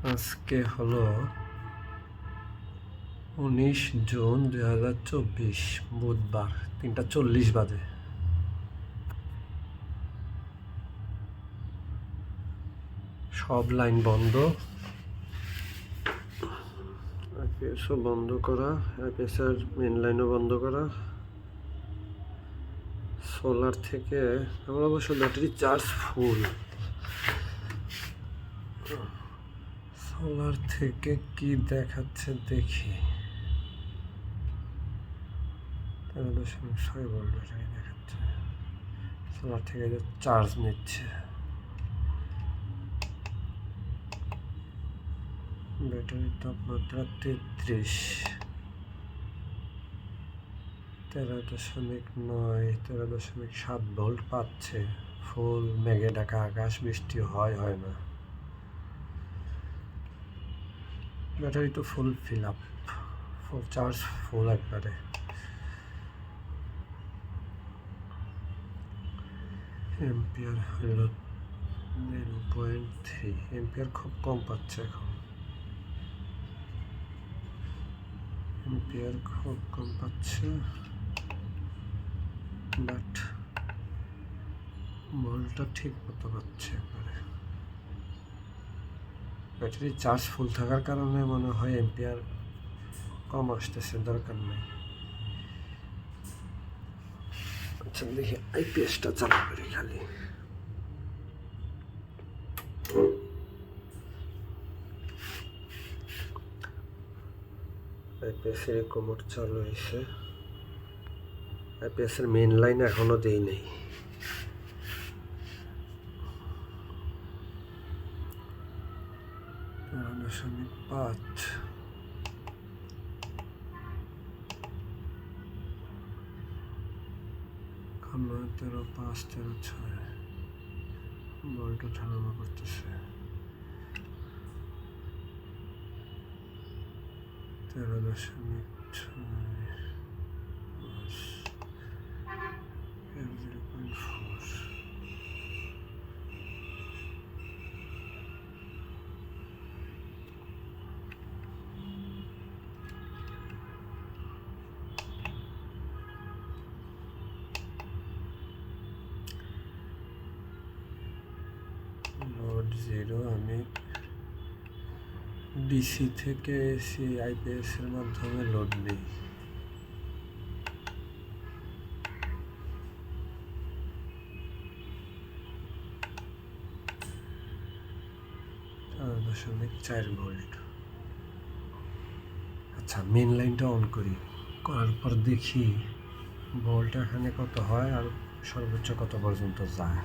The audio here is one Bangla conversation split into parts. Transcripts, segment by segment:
আজকে হলো 19 জুন 2024 বুধবার 3:40 বাজে। সব লাইন বন্ধ, আইপিএসও বন্ধ করা, আইপিএসের মেন লাইনও বন্ধ করা। সোলার থেকে আমার অবশ্য ব্যাটারি চার্জ ফুল। সোলার থেকে কি দেখাচ্ছে দেখি। 13.6 ভোল্ট ব্যাটারি দেখাচ্ছে। সোলার থেকে চার্জ নিচ্ছে। ব্যাটারির তাপমাত্রা 33, 13.9, 13.7 ভোল্ট পাচ্ছে। ফুল মেঘে ঢাকা আকাশ, বৃষ্টি হয় না। ব্যাটারি তো full fill up, full charge, ফুল একবারে। এম্পিয়ার হলো 0.3, এম্পিয়ার খুব কম পাচ্ছে এখন। এম্পিয়ার খুব কম পাচ্ছে, বাট ভোল্টটা ঠিক মতো পাচ্ছে একবারে। ব্যাটারি চার্জ ফুল থাকার কারণে মনে হয় এম্পিয়ার কম আসতেছে, দরকার নেই। আচ্ছা দেখি আইপিএসটা চালু করি খালি। আইপিএসের কোমর চালু হয়েছে। আইপিএসের মেন লাইন এখনো দেই নেই। .5, খাম্বা 13.5, 13.6 ভোল্ট ওঠানামা করতেছে। 13.6, 0.4। লোড 0। আমি ডিসি থেকে এসি আইপিএস এর মাধ্যমে লোড দিই। 4.4 ভোল্ট। আচ্ছা মেন লাইনটা অন করি, করার পর দেখি ভোল্ট এখানে কত হয় আর সর্বোচ্চ কত পর্যন্ত যায়।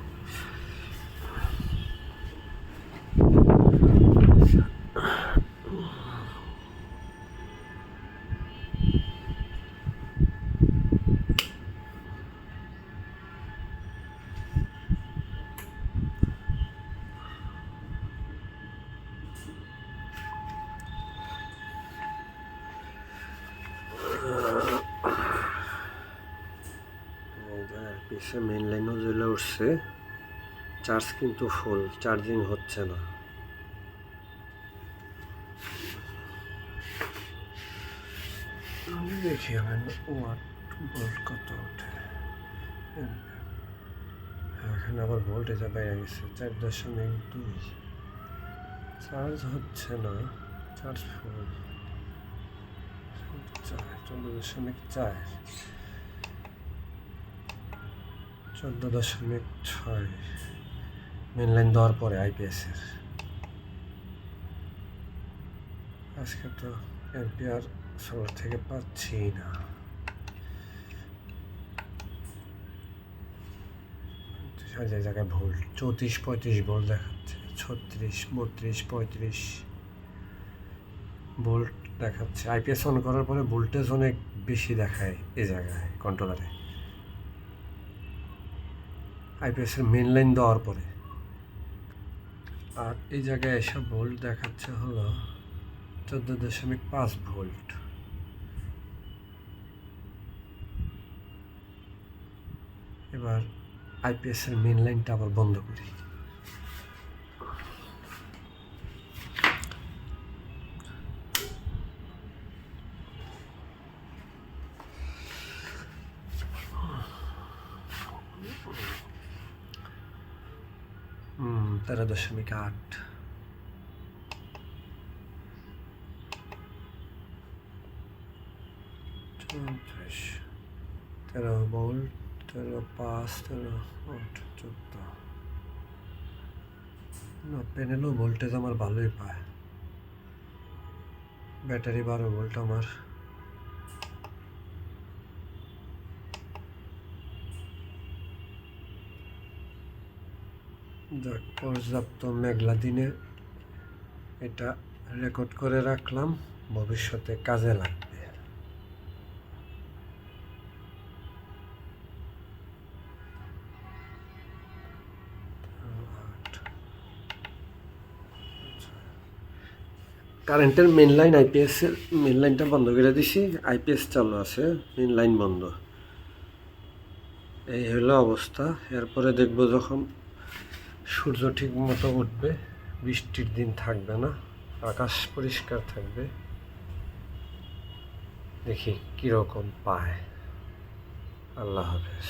পিসে মেন লাইনও জ্বলে উঠছে, চার্জ কিন্তু ফুল, চার্জিং হচ্ছে না। আমি দেখি আমার ওয়াট ভোল্ট কত ওঠে। এখানে আবার ভোল্টেজ বাইরে গেছে 4.2। চার্জ হচ্ছে না, চার্জ ফুল 14.4, 14.6 মেন লাইন দেওয়ার পরে আইপিএসের। আজকে তো এম্পিয়ার সোলার থেকে পাচ্ছি না। জায়গায় ভোল্ট 34-35 ভোল্ট দেখাচ্ছে, 36, 32, 35 ভোল্ট দেখাচ্ছে। আইপিএস অন করার পরে ভোল্টেজ অনেক বেশি দেখায় এ জায়গায় কন্ট্রোলারে, আইপিএসের মেন লাইন দেওয়ার পরে। আর এই জায়গায় এসব ভোল্ট দেখাচ্ছে হলো 14.5 ভোল্ট। এবার আইপিএসের মেন লাইনটা আবার বন্ধ করি। 13.8। 13 ভোল্ট, 13.5, 13.8, 14। না, প্যানেলও ভোল্টেজ আমার ভালোই পায়। ব্যাটারি 12 ভোল্ট আমার। যাক, পর্যাপ্ত মেঘলা দিনে এটা রেকর্ড করে রাখলাম, ভবিষ্যতে কাজে লাগবে। কারেন্টের মেন লাইন, আইপিএস এর মেন লাইনটা বন্ধ করে দিছি, আইপিএস চালু আছে, মেন লাইন বন্ধ। এই হলো অবস্থা। এরপরে দেখব যখন সূর্য ঠিক মতো উঠবে, বৃষ্টির দিন থাকবে না, আকাশ পরিষ্কার থাকবে, দেখি কীরকম পায়। আল্লাহ হাফেজ।